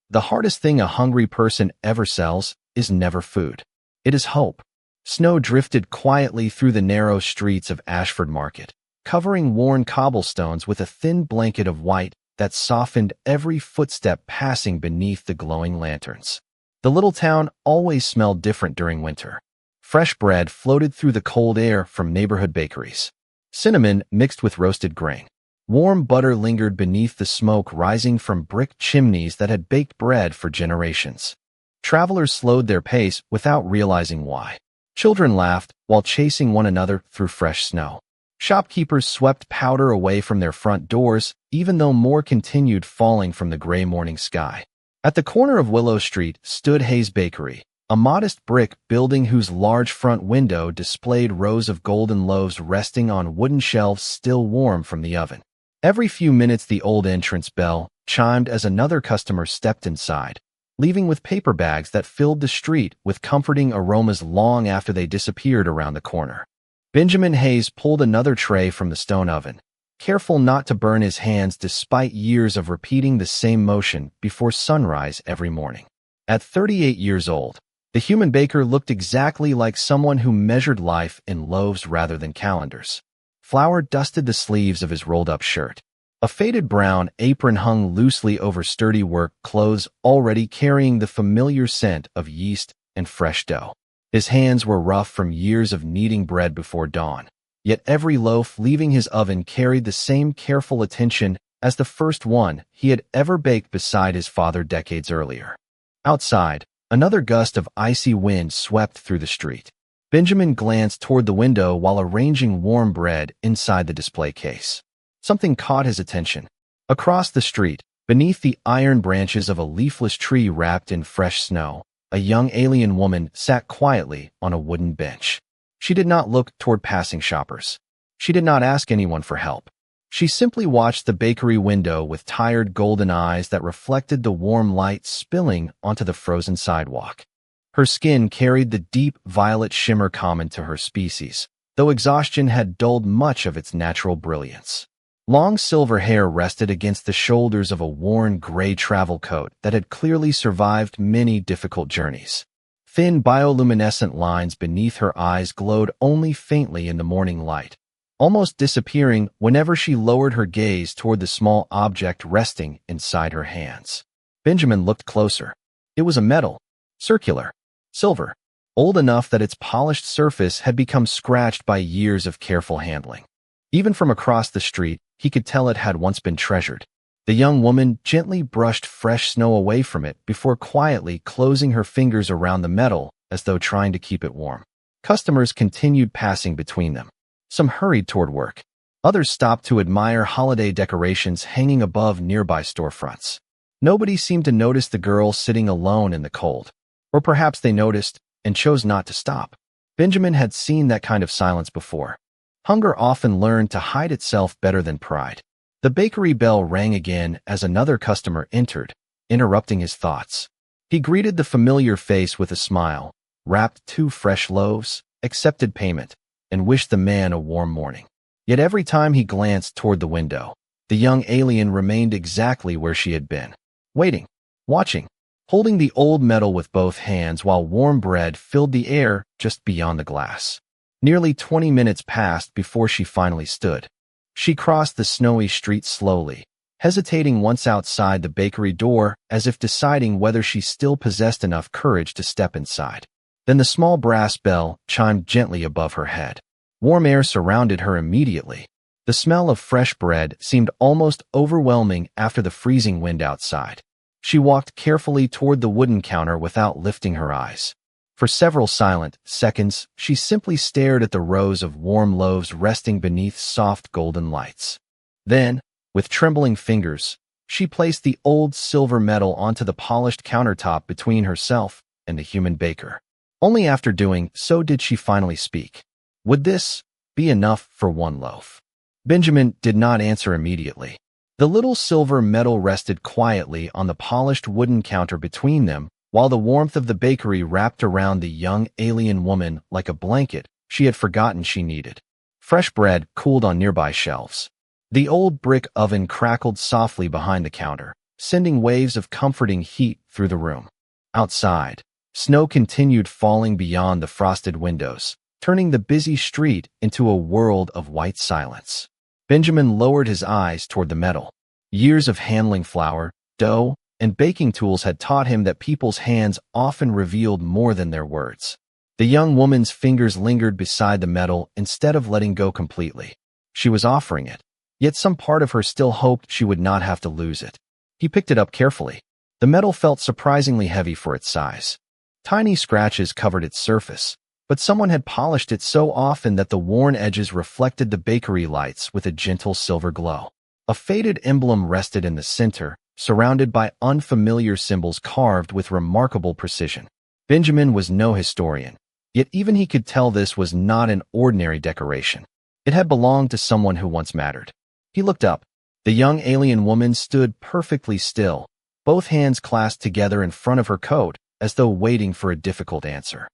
The hardest thing a hungry person ever sells is never food. It is hope. Snow drifted quietly through the narrow streets of Ashford Market, covering worn cobblestones with a thin blanket of white that softened every footstep passing beneath the glowing lanterns. The little town always smelled different during winter. Fresh bread floated through the cold air from neighborhood bakeries. Cinnamon mixed with roasted grain. Warm butter lingered beneath the smoke rising from brick chimneys that had baked bread for generations. Travelers slowed their pace without realizing why. Children laughed while chasing one another through fresh snow. Shopkeepers swept powder away from their front doors, even though more continued falling from the gray morning sky. At the corner of Willow Street stood Hayes Bakery, a modest brick building whose large front window displayed rows of golden loaves resting on wooden shelves still warm from the oven. Every few minutes the old entrance bell chimed as another customer stepped inside, leaving with paper bags that filled the street with comforting aromas long after they disappeared around the corner. Benjamin Hayes pulled another tray from the stone oven, careful not to burn his hands despite years of repeating the same motion before sunrise every morning. At 38 years old, the human baker looked exactly like someone who measured life in loaves rather than calendars. Flour dusted the sleeves of his rolled-up shirt. A faded brown apron hung loosely over sturdy work clothes already carrying the familiar scent of yeast and fresh dough. His hands were rough from years of kneading bread before dawn, yet every loaf leaving his oven carried the same careful attention as the first one he had ever baked beside his father decades earlier. Outside, another gust of icy wind swept through the street. Benjamin glanced toward the window while arranging warm bread inside the display case. Something caught his attention. Across the street, beneath the iron branches of a leafless tree wrapped in fresh snow, a young alien woman sat quietly on a wooden bench. She did not look toward passing shoppers. She did not ask anyone for help. She simply watched the bakery window with tired golden eyes that reflected the warm light spilling onto the frozen sidewalk. Her skin carried the deep violet shimmer common to her species, though exhaustion had dulled much of its natural brilliance. Long silver hair rested against the shoulders of a worn gray travel coat that had clearly survived many difficult journeys. Thin bioluminescent lines beneath her eyes glowed only faintly in the morning light, almost disappearing whenever she lowered her gaze toward the small object resting inside her hands. Benjamin looked closer. It was a metal, circular, silver, old enough that its polished surface had become scratched by years of careful handling. Even from across the street, he could tell it had once been treasured. The young woman gently brushed fresh snow away from it before quietly closing her fingers around the metal as though trying to keep it warm. Customers continued passing between them. Some hurried toward work. Others stopped to admire holiday decorations hanging above nearby storefronts. Nobody seemed to notice the girl sitting alone in the cold. Or perhaps they noticed and chose not to stop. Benjamin had seen that kind of silence before. Hunger often learned to hide itself better than pride. The bakery bell rang again as another customer entered, interrupting his thoughts. He greeted the familiar face with a smile, wrapped 2 fresh loaves, accepted payment, and wished the man a warm morning. Yet every time he glanced toward the window, the young alien remained exactly where she had been, waiting, watching, holding the old metal with both hands while warm bread filled the air just beyond the glass. Nearly 20 minutes passed before she finally stood. She crossed the snowy street slowly, hesitating once outside the bakery door as if deciding whether she still possessed enough courage to step inside. Then the small brass bell chimed gently above her head. Warm air surrounded her immediately. The smell of fresh bread seemed almost overwhelming after the freezing wind outside. She walked carefully toward the wooden counter without lifting her eyes. For several silent seconds, she simply stared at the rows of warm loaves resting beneath soft golden lights. Then, with trembling fingers, she placed the old silver medal onto the polished countertop between herself and the human baker. Only after doing so did she finally speak. Would this be enough for 1 loaf? Benjamin did not answer immediately. The little silver medal rested quietly on the polished wooden counter between them, while the warmth of the bakery wrapped around the young alien woman like a blanket she had forgotten she needed. Fresh bread cooled on nearby shelves. The old brick oven crackled softly behind the counter, sending waves of comforting heat through the room. Outside, snow continued falling beyond the frosted windows, turning the busy street into a world of white silence. Benjamin lowered his eyes toward the metal. Years of handling flour, dough, and baking tools had taught him that people's hands often revealed more than their words. The young woman's fingers lingered beside the metal instead of letting go completely. She was offering it, yet some part of her still hoped she would not have to lose it. He picked it up carefully. The metal felt surprisingly heavy for its size. Tiny scratches covered its surface, but someone had polished it so often that the worn edges reflected the bakery lights with a gentle silver glow. A faded emblem rested in the center, surrounded by unfamiliar symbols carved with remarkable precision. Benjamin was no historian, yet even he could tell this was not an ordinary decoration. It had belonged to someone who once mattered. He looked up. The young alien woman stood perfectly still, both hands clasped together in front of her coat, as though waiting for a difficult answer.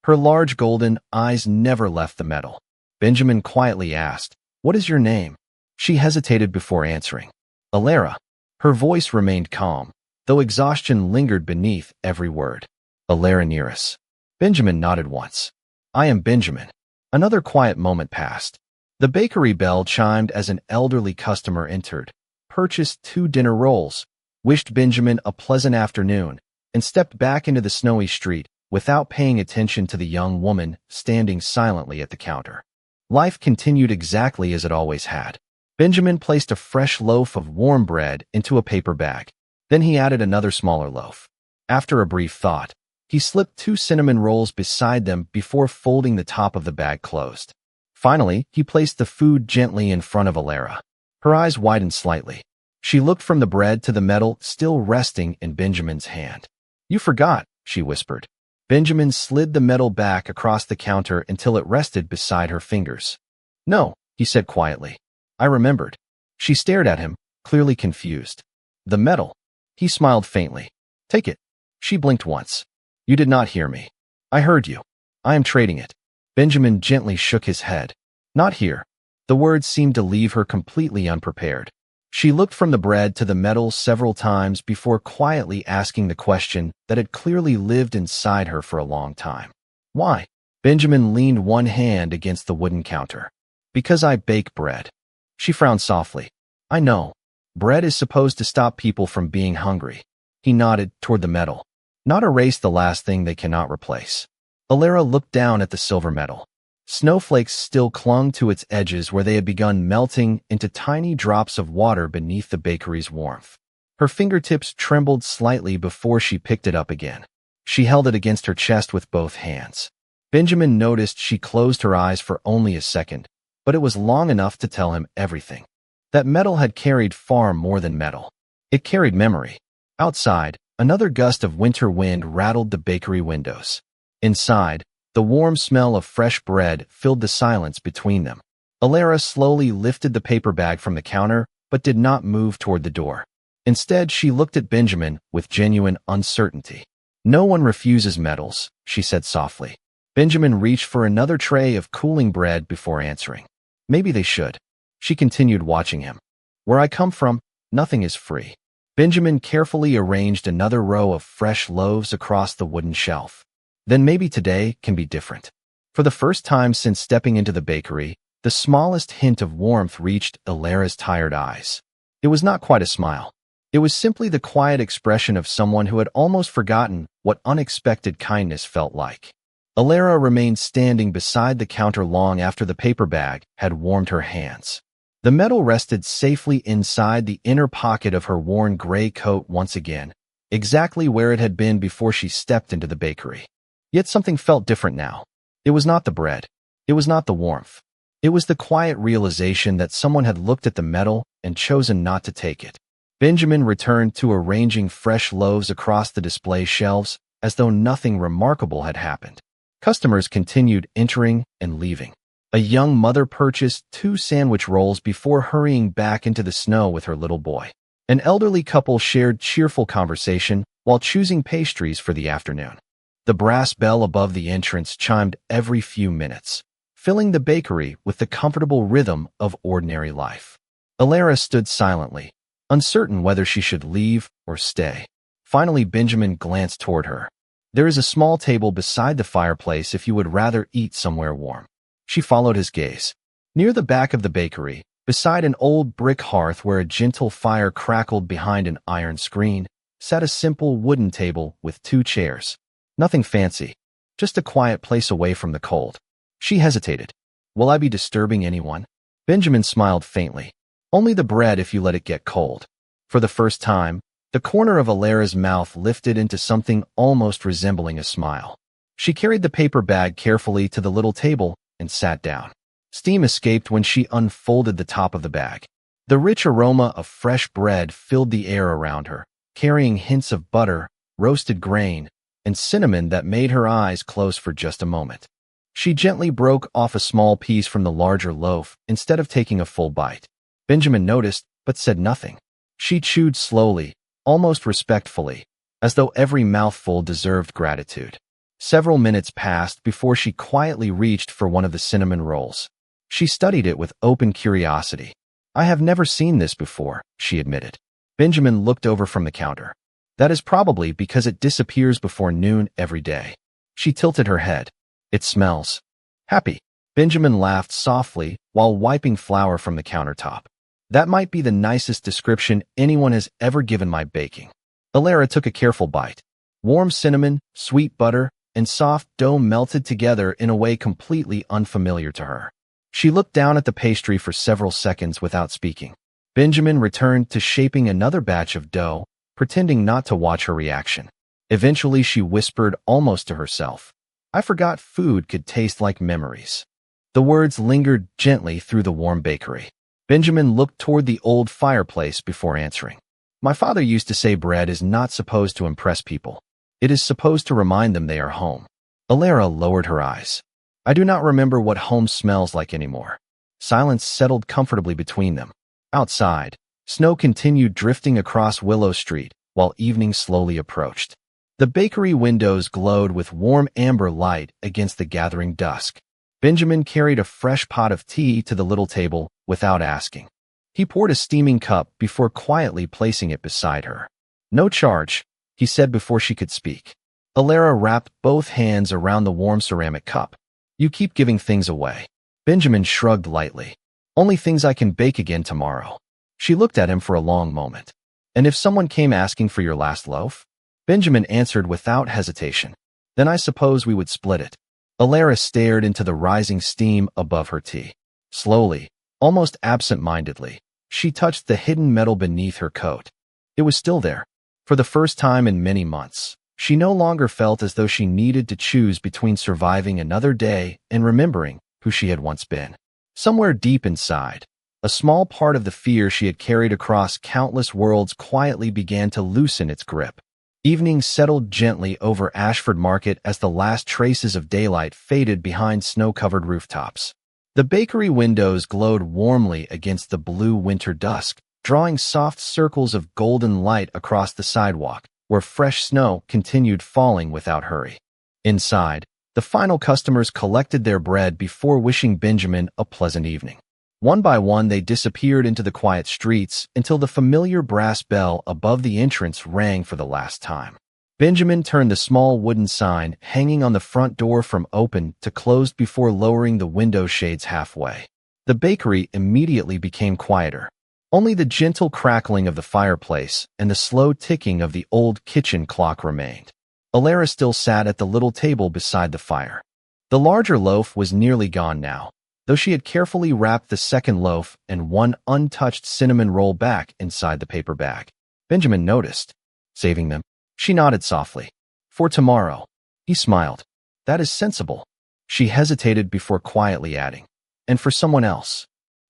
Her large golden eyes never left the metal. Benjamin quietly asked, "What is your name?" She hesitated before answering. "Alara." Her voice remained calm, though exhaustion lingered beneath every word. "Alara Neris." Benjamin nodded once. "I am Benjamin." Another quiet moment passed. The bakery bell chimed as an elderly customer entered, purchased 2 dinner rolls, wished Benjamin a pleasant afternoon, and stepped back into the snowy street without paying attention to the young woman standing silently at the counter. Life continued exactly as it always had. Benjamin placed a fresh loaf of warm bread into a paper bag. Then he added another smaller loaf. After a brief thought, he slipped 2 cinnamon rolls beside them before folding the top of the bag closed. Finally, he placed the food gently in front of Alara. Her eyes widened slightly. She looked from the bread to the metal still resting in Benjamin's hand. "You forgot," she whispered. Benjamin slid the metal back across the counter until it rested beside her fingers. "No," he said quietly. "I remembered." She stared at him, clearly confused. "The metal." He smiled faintly. "Take it." She blinked once. "You did not hear me." "I heard you. I am trading it." Benjamin gently shook his head. "Not here." The words seemed to leave her completely unprepared. She looked from the bread to the metal several times before quietly asking the question that had clearly lived inside her for a long time. "Why?" Benjamin leaned one hand against the wooden counter. "Because I bake bread." She frowned softly. "I know. Bread is supposed to stop people from being hungry." He nodded toward the metal. "Not erase the last thing they cannot replace." Alara looked down at the silver metal. Snowflakes still clung to its edges where they had begun melting into tiny drops of water beneath the bakery's warmth. Her fingertips trembled slightly before she picked it up again. She held it against her chest with both hands. Benjamin noticed she closed her eyes for only a second, but it was long enough to tell him everything. That metal had carried far more than metal. It carried memory. Outside, another gust of winter wind rattled the bakery windows. Inside, the warm smell of fresh bread filled the silence between them. Alara slowly lifted the paper bag from the counter, but did not move toward the door. Instead, she looked at Benjamin with genuine uncertainty. "No one refuses metals," she said softly. Benjamin reached for another tray of cooling bread before answering. "Maybe they should." She continued watching him. "Where I come from, nothing is free." Benjamin carefully arranged another row of fresh loaves across the wooden shelf. "Then maybe today can be different." For the first time since stepping into the bakery, the smallest hint of warmth reached Alara's tired eyes. It was not quite a smile. It was simply the quiet expression of someone who had almost forgotten what unexpected kindness felt like. Alara remained standing beside the counter long after the paper bag had warmed her hands. The metal rested safely inside the inner pocket of her worn gray coat once again, exactly where it had been before she stepped into the bakery. Yet something felt different now. It was not the bread. It was not the warmth. It was the quiet realization that someone had looked at the metal and chosen not to take it. Benjamin returned to arranging fresh loaves across the display shelves as though nothing remarkable had happened. Customers continued entering and leaving. A young mother purchased 2 sandwich rolls before hurrying back into the snow with her little boy. An elderly couple shared cheerful conversation while choosing pastries for the afternoon. The brass bell above the entrance chimed every few minutes, filling the bakery with the comfortable rhythm of ordinary life. Alara stood silently, uncertain whether she should leave or stay. Finally, Benjamin glanced toward her. There is a small table beside the fireplace if you would rather eat somewhere warm. She followed his gaze. Near the back of the bakery, beside an old brick hearth where a gentle fire crackled behind an iron screen, sat a simple wooden table with 2 chairs. Nothing fancy, just a quiet place away from the cold. She hesitated. Will I be disturbing anyone? Benjamin smiled faintly. Only the bread if you let it get cold. For the first time, the corner of Alara's mouth lifted into something almost resembling a smile. She carried the paper bag carefully to the little table and sat down. Steam escaped when she unfolded the top of the bag. The rich aroma of fresh bread filled the air around her, carrying hints of butter, roasted grain, and cinnamon that made her eyes close for just a moment. She gently broke off a small piece from the larger loaf instead of taking a full bite. Benjamin noticed, but said nothing. She chewed slowly, almost respectfully, as though every mouthful deserved gratitude. Several minutes passed before she quietly reached for one of the cinnamon rolls. She studied it with open curiosity. I have never seen this before, she admitted. Benjamin looked over from the counter. That is probably because it disappears before noon every day. She tilted her head. It smells happy. Benjamin laughed softly while wiping flour from the countertop. That might be the nicest description anyone has ever given my baking. Alara took a careful bite. Warm cinnamon, sweet butter, and soft dough melted together in a way completely unfamiliar to her. She looked down at the pastry for several seconds without speaking. Benjamin returned to shaping another batch of dough, pretending not to watch her reaction. Eventually, she whispered almost to herself, I forgot food could taste like memories. The words lingered gently through the warm bakery. Benjamin looked toward the old fireplace before answering. My father used to say bread is not supposed to impress people. It is supposed to remind them they are home. Alara lowered her eyes. I do not remember what home smells like anymore. Silence settled comfortably between them. Outside, snow continued drifting across Willow Street while evening slowly approached. The bakery windows glowed with warm amber light against the gathering dusk. Benjamin carried a fresh pot of tea to the little table without asking. He poured a steaming cup before quietly placing it beside her. No charge, he said before she could speak. Alara wrapped both hands around the warm ceramic cup. You keep giving things away. Benjamin shrugged lightly. Only things I can bake again tomorrow. She looked at him for a long moment. And if someone came asking for your last loaf? Benjamin answered without hesitation. Then I suppose we would split it. Alara stared into the rising steam above her tea. Slowly, almost absent-mindedly, she touched the hidden metal beneath her coat. It was still there. For the first time in many months, she no longer felt as though she needed to choose between surviving another day and remembering who she had once been. Somewhere deep inside, a small part of the fear she had carried across countless worlds quietly began to loosen its grip. Evening settled gently over Ashford Market as the last traces of daylight faded behind snow-covered rooftops. The bakery windows glowed warmly against the blue winter dusk, drawing soft circles of golden light across the sidewalk, where fresh snow continued falling without hurry. Inside, the final customers collected their bread before wishing Benjamin a pleasant evening. One by one, they disappeared into the quiet streets until the familiar brass bell above the entrance rang for the last time. Benjamin turned the small wooden sign hanging on the front door from open to closed before lowering the window shades halfway. The bakery immediately became quieter. Only the gentle crackling of the fireplace and the slow ticking of the old kitchen clock remained. Alara still sat at the little table beside the fire. The larger loaf was nearly gone now, though she had carefully wrapped the second loaf and one untouched cinnamon roll back inside the paper bag. Benjamin noticed. Saving them? She nodded softly. For tomorrow. He smiled. That is sensible. She hesitated before quietly adding. And for someone else.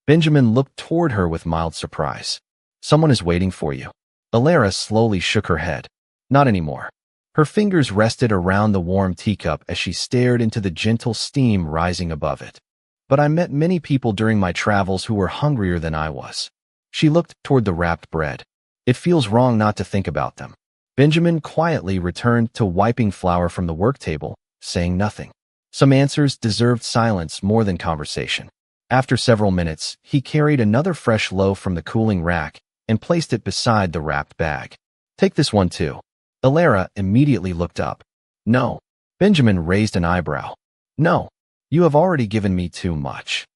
Benjamin looked toward her with mild surprise. Someone is waiting for you. Alara slowly shook her head. Not anymore. Her fingers rested around the warm teacup as she stared into the gentle steam rising above it. But I met many people during my travels who were hungrier than I was. She looked toward the wrapped bread. It feels wrong not to think about them. Benjamin quietly returned to wiping flour from the work table, saying nothing. Some answers deserved silence more than conversation. After several minutes, he carried another fresh loaf from the cooling rack and placed it beside the wrapped bag. Take this one too. Alara immediately looked up. No. Benjamin raised an eyebrow. No. You have already given me too much.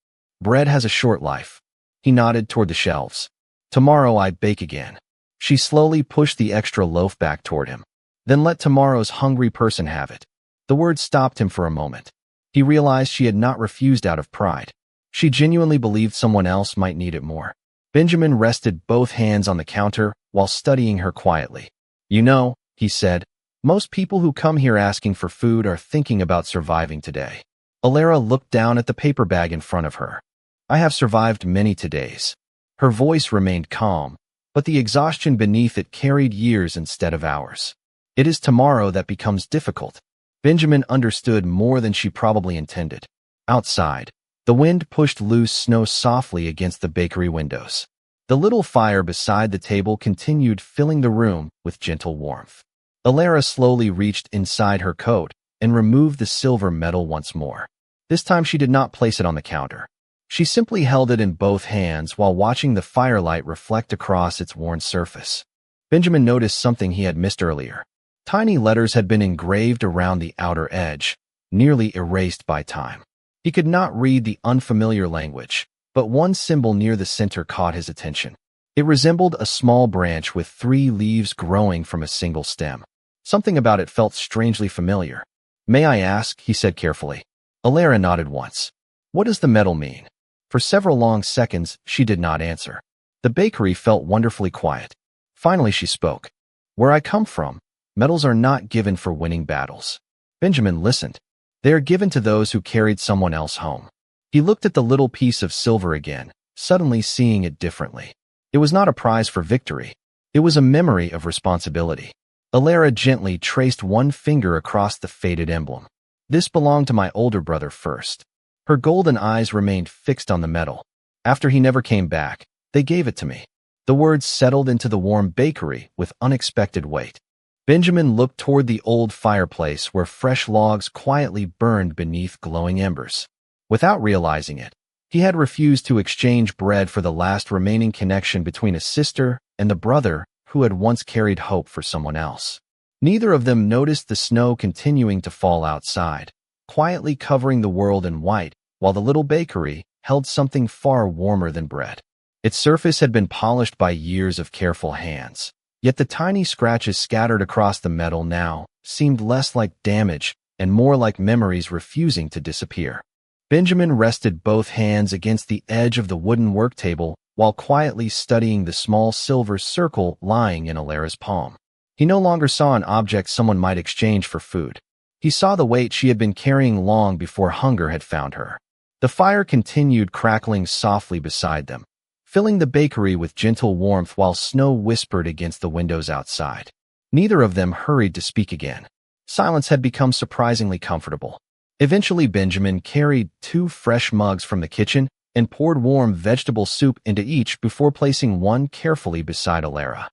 Bread has a short life. He nodded toward the shelves. Tomorrow I bake again. She slowly pushed the extra loaf back toward him. Then let tomorrow's hungry person have it. The words stopped him for a moment. He realized she had not refused out of pride. She genuinely believed someone else might need it more. Benjamin rested both hands on the counter while studying her quietly. You know, he said, most people who come here asking for food are thinking about surviving today. Alara looked down at the paper bag in front of her. I have survived many todays. Her voice remained calm, but the exhaustion beneath it carried years instead of hours. It is tomorrow that becomes difficult. Benjamin understood more than she probably intended. Outside, the wind pushed loose snow softly against the bakery windows. The little fire beside the table continued filling the room with gentle warmth. Alara slowly reached inside her coat and removed the silver medal once more. This time she did not place it on the counter. She simply held it in both hands while watching the firelight reflect across its worn surface. Benjamin noticed something he had missed earlier. Tiny letters had been engraved around the outer edge, nearly erased by time. He could not read the unfamiliar language, but one symbol near the center caught his attention. It resembled a small branch with 3 leaves growing from a single stem. Something about it felt strangely familiar. May I ask, he said carefully. Alara nodded once. What does the medal mean? For several long seconds, she did not answer. The bakery felt wonderfully quiet. Finally, she spoke. Where I come from, medals are not given for winning battles. Benjamin listened. They are given to those who carried someone else home. He looked at the little piece of silver again, suddenly seeing it differently. It was not a prize for victory. It was a memory of responsibility. Alara gently traced one finger across the faded emblem. This belonged to my older brother first. Her golden eyes remained fixed on the medal. After he never came back, they gave it to me. The words settled into the warm bakery with unexpected weight. Benjamin looked toward the old fireplace where fresh logs quietly burned beneath glowing embers. Without realizing it, he had refused to exchange bread for the last remaining connection between a sister and the brother who had once carried hope for someone else. Neither of them noticed the snow continuing to fall outside, quietly covering the world in white, while the little bakery held something far warmer than bread. Its surface had been polished by years of careful hands, yet the tiny scratches scattered across the metal now seemed less like damage and more like memories refusing to disappear. Benjamin rested both hands against the edge of the wooden work table while quietly studying the small silver circle lying in Alara's palm. He no longer saw an object someone might exchange for food. He saw the weight she had been carrying long before hunger had found her. The fire continued crackling softly beside them, filling the bakery with gentle warmth while snow whispered against the windows outside. Neither of them hurried to speak again. Silence had become surprisingly comfortable. Eventually, Benjamin carried 2 fresh mugs from the kitchen and poured warm vegetable soup into each before placing one carefully beside Alara.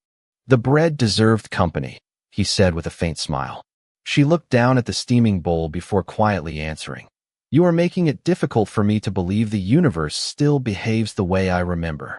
The bread deserved company, he said with a faint smile. She looked down at the steaming bowl before quietly answering. You are making it difficult for me to believe the universe still behaves the way I remember.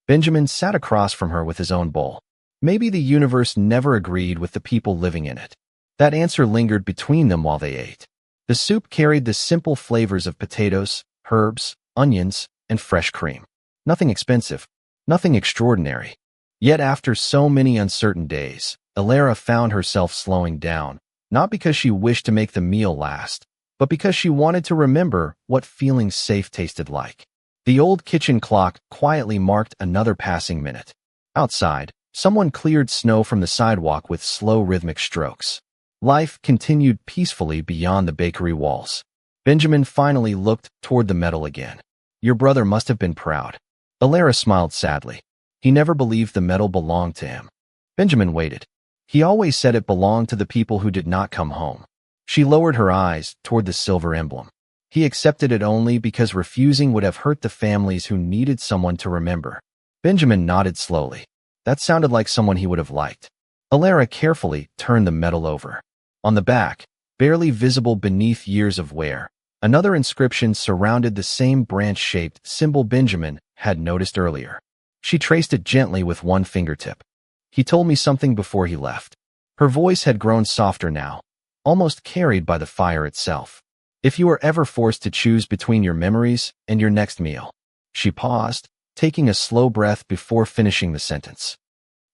Benjamin sat across from her with his own bowl. Maybe the universe never agreed with the people living in it. That answer lingered between them while they ate. The soup carried the simple flavors of potatoes, herbs, onions, and fresh cream. Nothing expensive, nothing extraordinary. Yet after so many uncertain days, Alara found herself slowing down, not because she wished to make the meal last, but because she wanted to remember what feeling safe tasted like. The old kitchen clock quietly marked another passing minute. Outside, someone cleared snow from the sidewalk with slow rhythmic strokes. Life continued peacefully beyond the bakery walls. Benjamin finally looked toward the medal again. Your brother must have been proud. Alara smiled sadly. He never believed the medal belonged to him. Benjamin waited. He always said it belonged to the people who did not come home. She lowered her eyes toward the silver emblem. He accepted it only because refusing would have hurt the families who needed someone to remember. Benjamin nodded slowly. That sounded like someone he would have liked. Alara carefully turned the medal over. On the back, barely visible beneath years of wear, another inscription surrounded the same branch-shaped symbol Benjamin had noticed earlier. She traced it gently with one fingertip. He told me something before he left. Her voice had grown softer now, almost carried by the fire itself. If you were ever forced to choose between your memories and your next meal. She paused, taking a slow breath before finishing the sentence.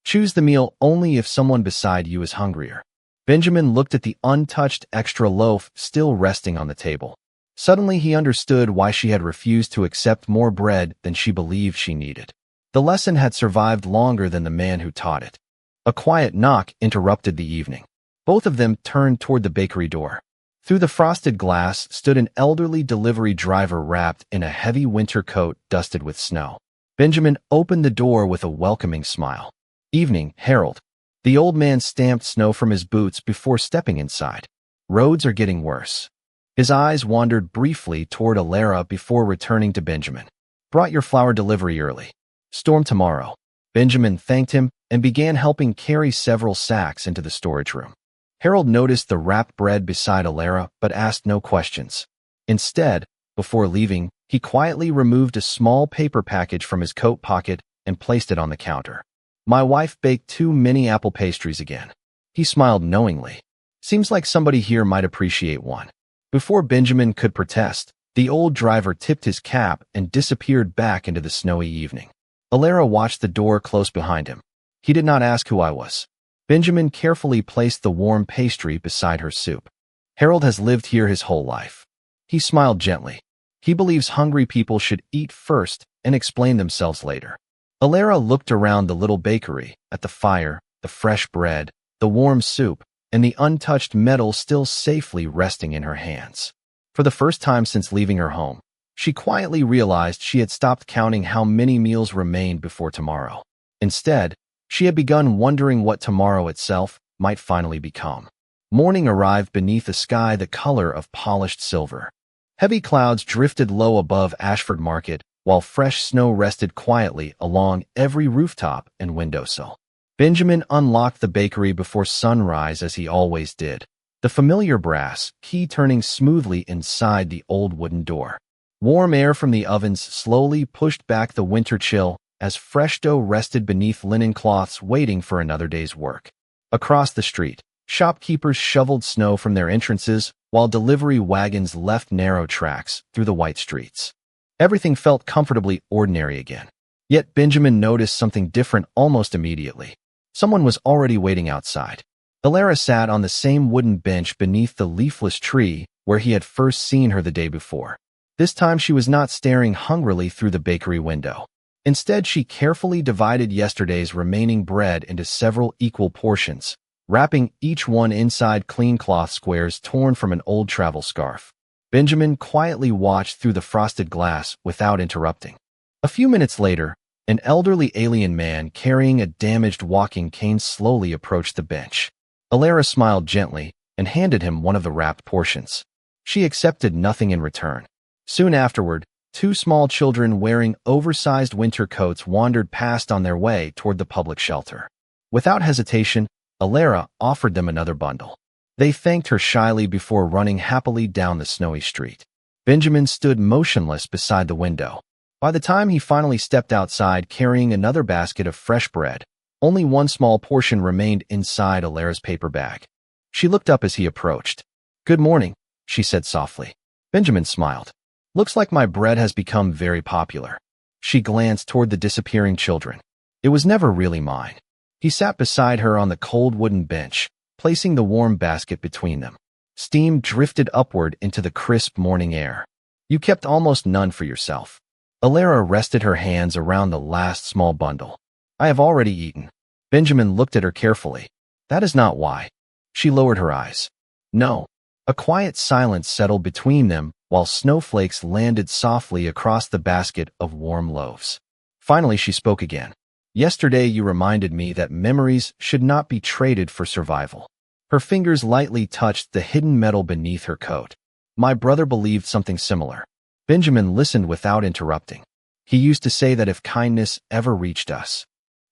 Choose the meal only if someone beside you is hungrier. Benjamin looked at the untouched extra loaf still resting on the table. Suddenly he understood why she had refused to accept more bread than she believed she needed. The lesson had survived longer than the man who taught it. A quiet knock interrupted the evening. Both of them turned toward the bakery door. Through the frosted glass stood an elderly delivery driver wrapped in a heavy winter coat dusted with snow. Benjamin opened the door with a welcoming smile. Evening, Harold. The old man stamped snow from his boots before stepping inside. Roads are getting worse. His eyes wandered briefly toward Alara before returning to Benjamin. Brought your flour delivery early. Storm tomorrow. Benjamin thanked him and began helping carry several sacks into the storage room. Harold noticed the wrapped bread beside Alara but asked no questions. Instead, before leaving, he quietly removed a small paper package from his coat pocket and placed it on the counter. My wife baked 2 mini apple pastries again. He smiled knowingly. Seems like somebody here might appreciate one. Before Benjamin could protest, the old driver tipped his cap and disappeared back into the snowy evening. Alara watched the door close behind him. He did not ask who I was. Benjamin carefully placed the warm pastry beside her soup. Harold has lived here his whole life. He smiled gently. He believes hungry people should eat first and explain themselves later. Alara looked around the little bakery, at the fire, the fresh bread, the warm soup, and the untouched metal still safely resting in her hands. For the first time since leaving her home, she quietly realized she had stopped counting how many meals remained before tomorrow. Instead, she had begun wondering what tomorrow itself might finally become. Morning arrived beneath a sky the color of polished silver. Heavy clouds drifted low above Ashford Market, while fresh snow rested quietly along every rooftop and windowsill. Benjamin unlocked the bakery before sunrise as he always did, the familiar brass key turning smoothly inside the old wooden door. Warm air from the ovens slowly pushed back the winter chill as fresh dough rested beneath linen cloths waiting for another day's work. Across the street, shopkeepers shoveled snow from their entrances while delivery wagons left narrow tracks through the white streets. Everything felt comfortably ordinary again. Yet Benjamin noticed something different almost immediately. Someone was already waiting outside. Alara sat on the same wooden bench beneath the leafless tree where he had first seen her the day before. This time she was not staring hungrily through the bakery window. Instead, she carefully divided yesterday's remaining bread into several equal portions, wrapping each one inside clean cloth squares torn from an old travel scarf. Benjamin quietly watched through the frosted glass without interrupting. A few minutes later, an elderly alien man carrying a damaged walking cane slowly approached the bench. Alara smiled gently and handed him one of the wrapped portions. She accepted nothing in return. Soon afterward, 2 small children wearing oversized winter coats wandered past on their way toward the public shelter. Without hesitation, Alara offered them another bundle. They thanked her shyly before running happily down the snowy street. Benjamin stood motionless beside the window. By the time he finally stepped outside carrying another basket of fresh bread, only one small portion remained inside Alara's paper bag. She looked up as he approached. "Good morning," she said softly. Benjamin smiled. "Looks like my bread has become very popular." She glanced toward the disappearing children. "It was never really mine." He sat beside her on the cold wooden bench, placing the warm basket between them. Steam drifted upward into the crisp morning air. "You kept almost none for yourself." Alara rested her hands around the last small bundle. "I have already eaten." Benjamin looked at her carefully. "That is not why." She lowered her eyes. "No." A quiet silence settled between them while snowflakes landed softly across the basket of warm loaves. Finally, she spoke again. "Yesterday you reminded me that memories should not be traded for survival." Her fingers lightly touched the hidden metal beneath her coat. "My brother believed something similar." Benjamin listened without interrupting. "He used to say that if kindness ever reached us."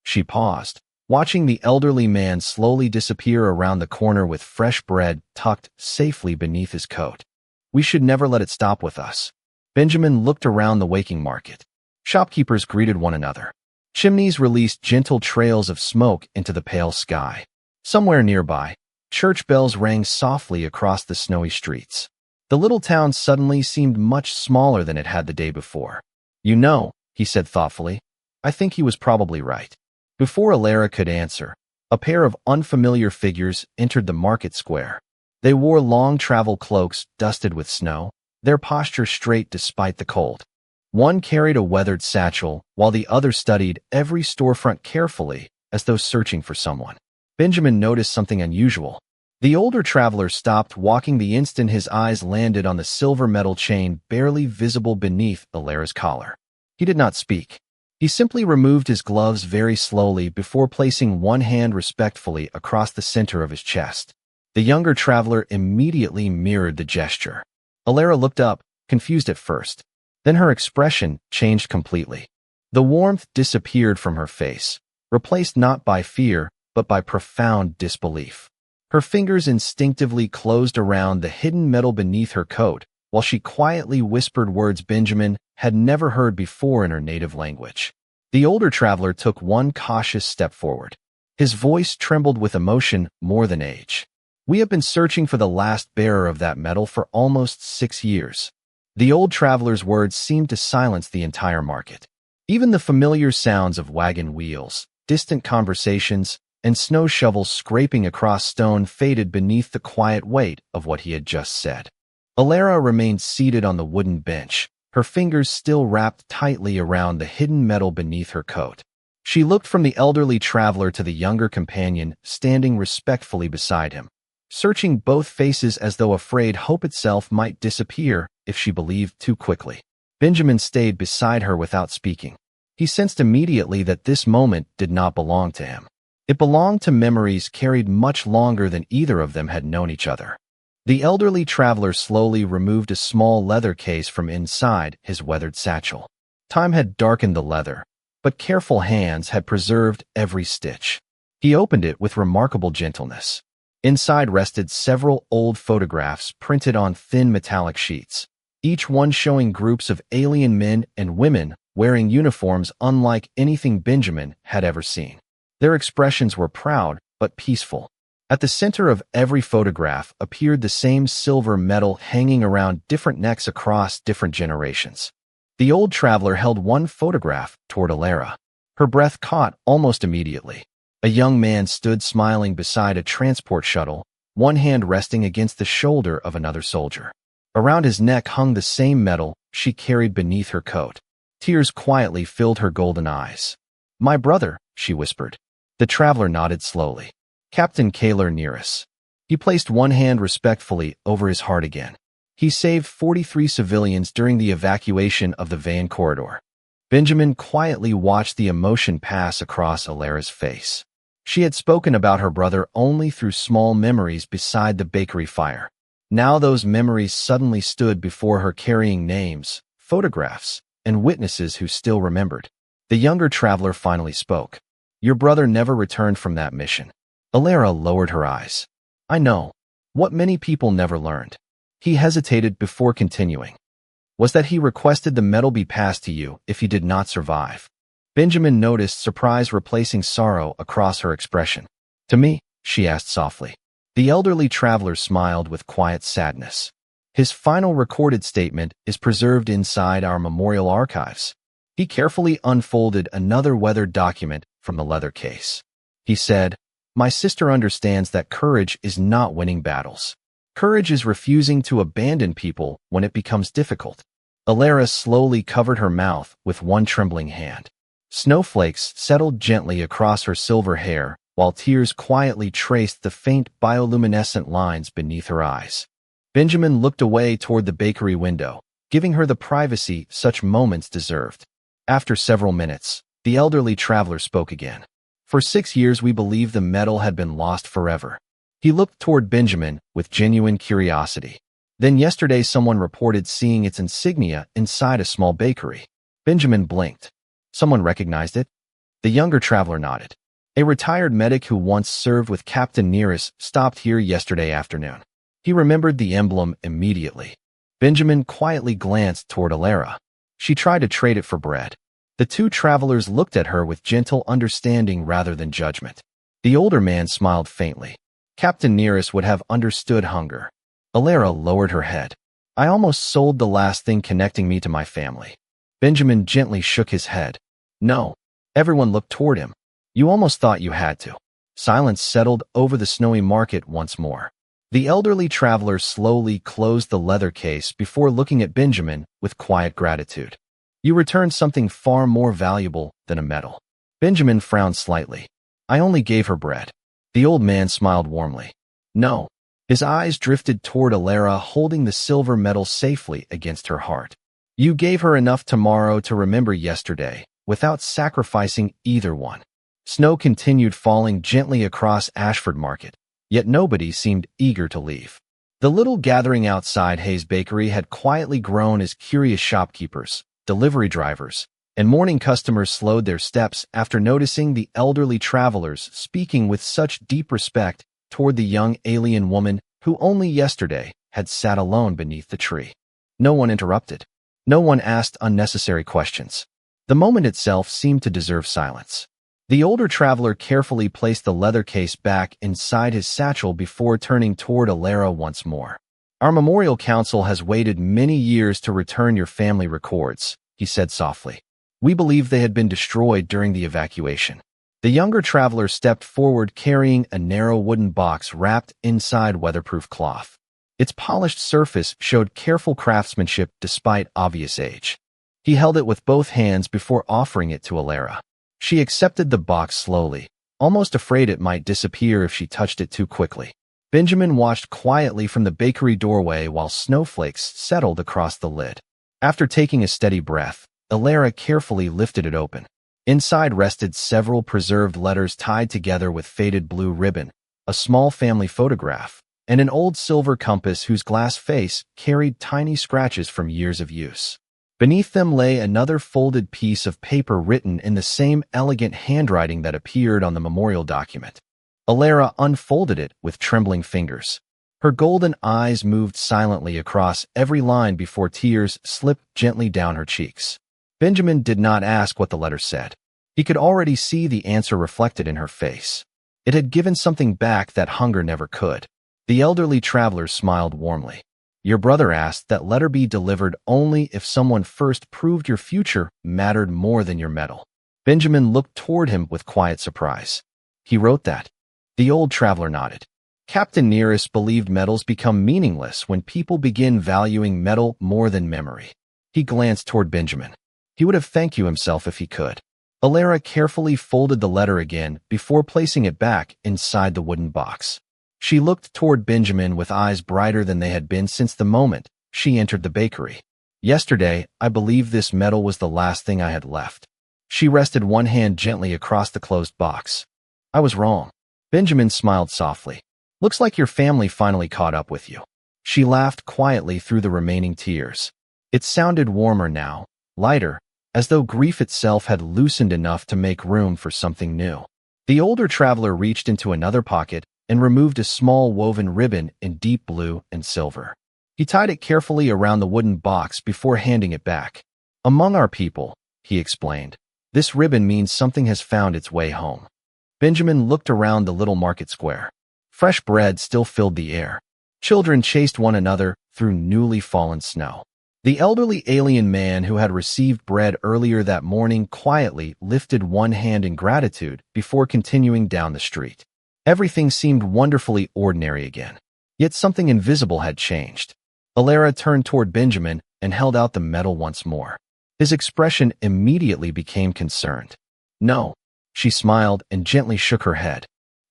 She paused, watching the elderly man slowly disappear around the corner with fresh bread tucked safely beneath his coat. "We should never let it stop with us." Benjamin looked around the waking market. Shopkeepers greeted one another. Chimneys released gentle trails of smoke into the pale sky. Somewhere nearby, church bells rang softly across the snowy streets. The little town suddenly seemed much smaller than it had the day before. "You know," he said thoughtfully, "I think he was probably right." Before Alara could answer, a pair of unfamiliar figures entered the market square. They wore long travel cloaks dusted with snow, their posture straight despite the cold. One carried a weathered satchel, while the other studied every storefront carefully, as though searching for someone. Benjamin noticed something unusual. The older traveler stopped walking the instant his eyes landed on the silver metal chain barely visible beneath Alara's collar. He did not speak. He simply removed his gloves very slowly before placing one hand respectfully across the center of his chest. The younger traveler immediately mirrored the gesture. Alara looked up, confused at first. Then her expression changed completely. The warmth disappeared from her face, replaced not by fear, but by profound disbelief. Her fingers instinctively closed around the hidden metal beneath her coat, while she quietly whispered words Benjamin had never heard before in her native language. The older traveler took one cautious step forward. His voice trembled with emotion more than age. "We have been searching for the last bearer of that metal for almost 6 years." The old traveler's words seemed to silence the entire market. Even the familiar sounds of wagon wheels, distant conversations, and snow shovels scraping across stone faded beneath the quiet weight of what he had just said. Alara remained seated on the wooden bench, her fingers still wrapped tightly around the hidden metal beneath her coat. She looked from the elderly traveler to the younger companion standing respectfully beside him, searching both faces as though afraid hope itself might disappear if she believed too quickly. Benjamin stayed beside her without speaking. He sensed immediately that this moment did not belong to him. It belonged to memories carried much longer than either of them had known each other. The elderly traveler slowly removed a small leather case from inside his weathered satchel. Time had darkened the leather, but careful hands had preserved every stitch. He opened it with remarkable gentleness. Inside rested several old photographs printed on thin metallic sheets, each one showing groups of alien men and women wearing uniforms unlike anything Benjamin had ever seen. Their expressions were proud but peaceful. At the center of every photograph appeared the same silver medal hanging around different necks across different generations. The old traveler held one photograph toward Alara. Her breath caught almost immediately. A young man stood smiling beside a transport shuttle, one hand resting against the shoulder of another soldier. Around his neck hung the same medal she carried beneath her coat. Tears quietly filled her golden eyes. "My brother," she whispered. The traveler nodded slowly. "Captain Kaler Nearus." He placed one hand respectfully over his heart again. He saved 43 civilians during the evacuation of the van corridor. Benjamin quietly watched the emotion pass across Alara's face. She had spoken about her brother only through small memories beside the bakery fire. Now those memories suddenly stood before her carrying names, photographs, and witnesses who still remembered. The younger traveler finally spoke. "Your brother never returned from that mission." Alara lowered her eyes. "I know. What many people never learned." He hesitated before continuing. "Was that he requested the medal be passed to you if he did not survive." Benjamin noticed surprise replacing sorrow across her expression. "To me?" she asked softly. The elderly traveler smiled with quiet sadness. "His final recorded statement is preserved inside our memorial archives." He carefully unfolded another weathered document from the leather case. He said, "My sister understands that courage is not winning battles. Courage is refusing to abandon people when it becomes difficult." Alara slowly covered her mouth with one trembling hand. Snowflakes settled gently across her silver hair, while tears quietly traced the faint bioluminescent lines beneath her eyes. Benjamin looked away toward the bakery window, giving her the privacy such moments deserved. After several minutes, the elderly traveler spoke again. "For 6 years we believed the medal had been lost forever." He looked toward Benjamin with genuine curiosity. Then yesterday someone reported seeing its insignia inside a small bakery. Benjamin blinked. "Someone recognized it?" The younger traveler nodded. "A retired medic who once served with Captain Nearus stopped here yesterday afternoon." He remembered the emblem immediately. Benjamin quietly glanced toward Alara. She tried to trade it for bread. The two travelers looked at her with gentle understanding rather than judgment. The older man smiled faintly. Captain Nearest would have understood hunger. Alara lowered her head. I almost sold the last thing connecting me to my family. Benjamin gently shook his head. No. Everyone looked toward him. You almost thought you had to. Silence settled over the snowy market once more. The elderly traveler slowly closed the leather case before looking at Benjamin with quiet gratitude. You returned something far more valuable than a medal. Benjamin frowned slightly. I only gave her bread. The old man smiled warmly. No. His eyes drifted toward Alara holding the silver medal safely against her heart. You gave her enough tomorrow to remember yesterday, without sacrificing either one. Snow continued falling gently across Ashford Market, yet nobody seemed eager to leave. The little gathering outside Hayes Bakery had quietly grown as curious shopkeepers, delivery drivers, and morning customers slowed their steps after noticing the elderly travelers speaking with such deep respect toward the young alien woman who only yesterday had sat alone beneath the tree. No one interrupted. No one asked unnecessary questions. The moment itself seemed to deserve silence. The older traveler carefully placed the leather case back inside his satchel before turning toward Alara once more. Our memorial council has waited many years to return your family records, he said softly. We believe they had been destroyed during the evacuation. The younger traveler stepped forward carrying a narrow wooden box wrapped inside weatherproof cloth. Its polished surface showed careful craftsmanship despite obvious age. He held it with both hands before offering it to Alara. She accepted the box slowly, almost afraid it might disappear if she touched it too quickly. Benjamin watched quietly from the bakery doorway while snowflakes settled across the lid. After taking a steady breath, Alara carefully lifted it open. Inside rested several preserved letters tied together with faded blue ribbon, a small family photograph, and an old silver compass whose glass face carried tiny scratches from years of use. Beneath them lay another folded piece of paper written in the same elegant handwriting that appeared on the memorial document. Alara unfolded it with trembling fingers. Her golden eyes moved silently across every line before tears slipped gently down her cheeks. Benjamin did not ask what the letter said. He could already see the answer reflected in her face. It had given something back that hunger never could. The elderly traveler smiled warmly. Your brother asked that letter be delivered only if someone first proved your future mattered more than your medal. Benjamin looked toward him with quiet surprise. He wrote that. The old traveler nodded. Captain Nearest believed medals become meaningless when people begin valuing metal more than memory. He glanced toward Benjamin. He would have thanked you himself if he could. Alara carefully folded the letter again before placing it back inside the wooden box. She looked toward Benjamin with eyes brighter than they had been since the moment she entered the bakery. Yesterday, I believed this medal was the last thing I had left. She rested one hand gently across the closed box. I was wrong. Benjamin smiled softly. Looks like your family finally caught up with you. She laughed quietly through the remaining tears. It sounded warmer now, lighter, as though grief itself had loosened enough to make room for something new. The older traveler reached into another pocket and removed a small woven ribbon in deep blue and silver. He tied it carefully around the wooden box before handing it back. Among our people, he explained, this ribbon means something has found its way home. Benjamin looked around the little market square. Fresh bread still filled the air. Children chased one another through newly fallen snow. The elderly alien man who had received bread earlier that morning quietly lifted one hand in gratitude before continuing down the street. Everything seemed wonderfully ordinary again. Yet something invisible had changed. Alara turned toward Benjamin and held out the medal once more. His expression immediately became concerned. No. She smiled and gently shook her head.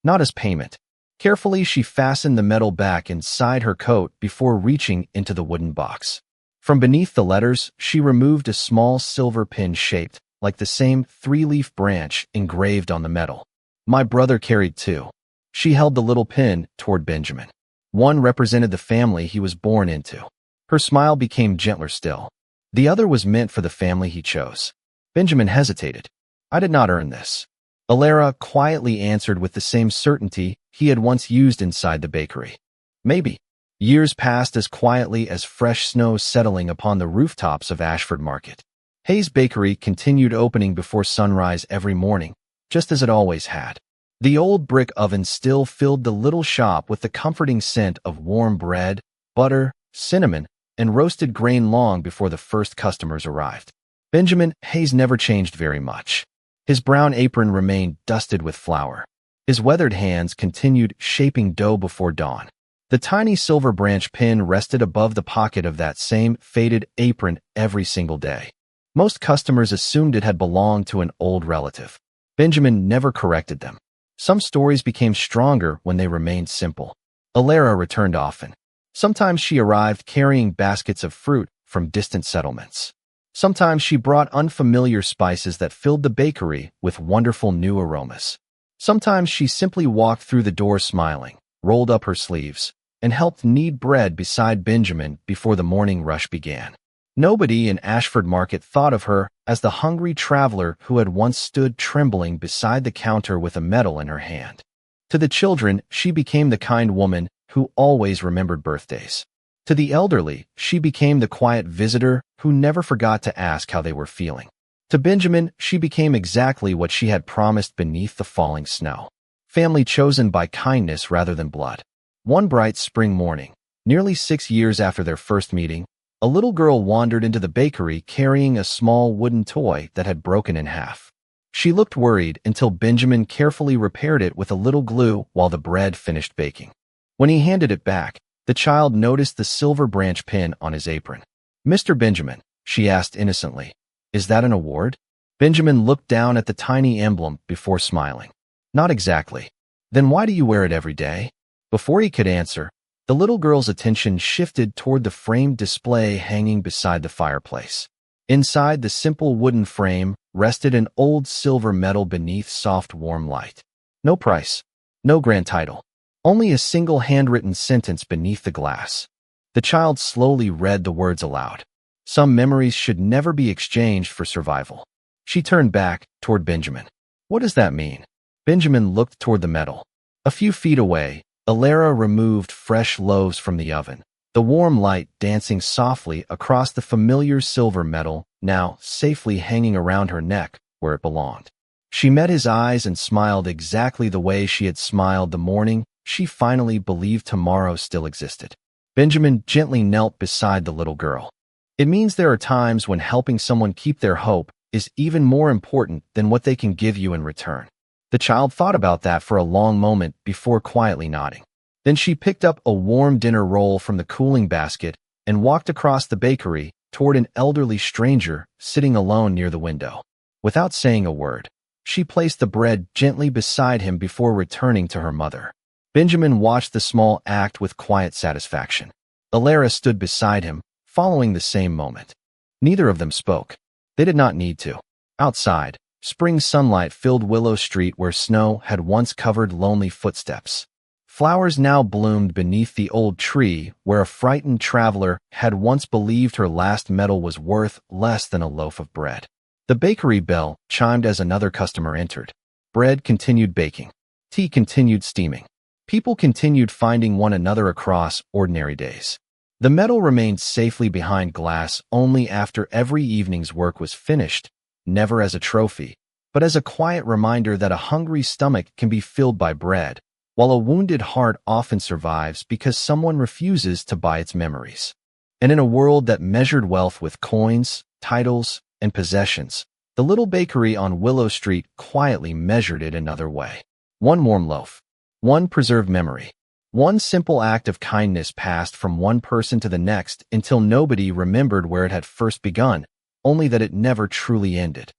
Not as payment. Carefully, she fastened the medal back inside her coat before reaching into the wooden box. From beneath the letters, she removed a small silver pin shaped like the same three-leaf branch engraved on the medal. My brother carried two. She held the little pin toward Benjamin. One represented the family he was born into. Her smile became gentler still. The other was meant for the family he chose. Benjamin hesitated. I did not earn this. Alara quietly answered with the same certainty he had once used inside the bakery. Maybe. Years passed as quietly as fresh snow settling upon the rooftops of Ashford Market. Hayes Bakery continued opening before sunrise every morning, just as it always had. The old brick oven still filled the little shop with the comforting scent of warm bread, butter, cinnamon, and roasted grain long before the first customers arrived. Benjamin Hayes never changed very much. His brown apron remained dusted with flour. His weathered hands continued shaping dough before dawn. The tiny silver branch pin rested above the pocket of that same faded apron every single day. Most customers assumed it had belonged to an old relative. Benjamin never corrected them. Some stories became stronger when they remained simple. Alara returned often. Sometimes she arrived carrying baskets of fruit from distant settlements. Sometimes she brought unfamiliar spices that filled the bakery with wonderful new aromas. Sometimes she simply walked through the door smiling, rolled up her sleeves, and helped knead bread beside Benjamin before the morning rush began. Nobody in Ashford Market thought of her as the hungry traveler who had once stood trembling beside the counter with a medal in her hand. To the children, she became the kind woman who always remembered birthdays. To the elderly, she became the quiet visitor who never forgot to ask how they were feeling. To Benjamin, she became exactly what she had promised beneath the falling snow. Family chosen by kindness rather than blood. One bright spring morning, nearly 6 years after their first meeting, a little girl wandered into the bakery carrying a small wooden toy that had broken in half. She looked worried until Benjamin carefully repaired it with a little glue while the bread finished baking. When he handed it back, the child noticed the silver branch pin on his apron. "Mr. Benjamin," she asked innocently, "is that an award?" Benjamin looked down at the tiny emblem before smiling. "Not exactly." "Then why do you wear it every day?" Before he could answer, the little girl's attention shifted toward the framed display hanging beside the fireplace. Inside the simple wooden frame rested an old silver medal beneath soft warm light. No price, no grand title, only a single handwritten sentence beneath the glass. The child slowly read the words aloud. "Some memories should never be exchanged for survival." She turned back toward Benjamin. "What does that mean?" Benjamin looked toward the medal. A few feet away, Alara removed fresh loaves from the oven, the warm light dancing softly across the familiar silver medal, now safely hanging around her neck where it belonged. She met his eyes and smiled exactly the way she had smiled the morning she finally believed tomorrow still existed. Benjamin gently knelt beside the little girl. "It means there are times when helping someone keep their hope is even more important than what they can give you in return." The child thought about that for a long moment before quietly nodding. Then she picked up a warm dinner roll from the cooling basket and walked across the bakery toward an elderly stranger sitting alone near the window. Without saying a word, she placed the bread gently beside him before returning to her mother. Benjamin watched the small act with quiet satisfaction. Alara stood beside him, following the same moment. Neither of them spoke. They did not need to. Outside, spring sunlight filled Willow Street where snow had once covered lonely footsteps. Flowers now bloomed beneath the old tree where a frightened traveler had once believed her last medal was worth less than a loaf of bread. The bakery bell chimed as another customer entered. Bread continued baking. Tea continued steaming. People continued finding one another across ordinary days. The medal remained safely behind glass only after every evening's work was finished, never as a trophy, but as a quiet reminder that a hungry stomach can be filled by bread, while a wounded heart often survives because someone refuses to buy its memories. And in a world that measured wealth with coins, titles, and possessions, the little bakery on Willow Street quietly measured it another way. One warm loaf, one preserved memory, one simple act of kindness passed from one person to the next until nobody remembered where it had first begun, only that it never truly ended.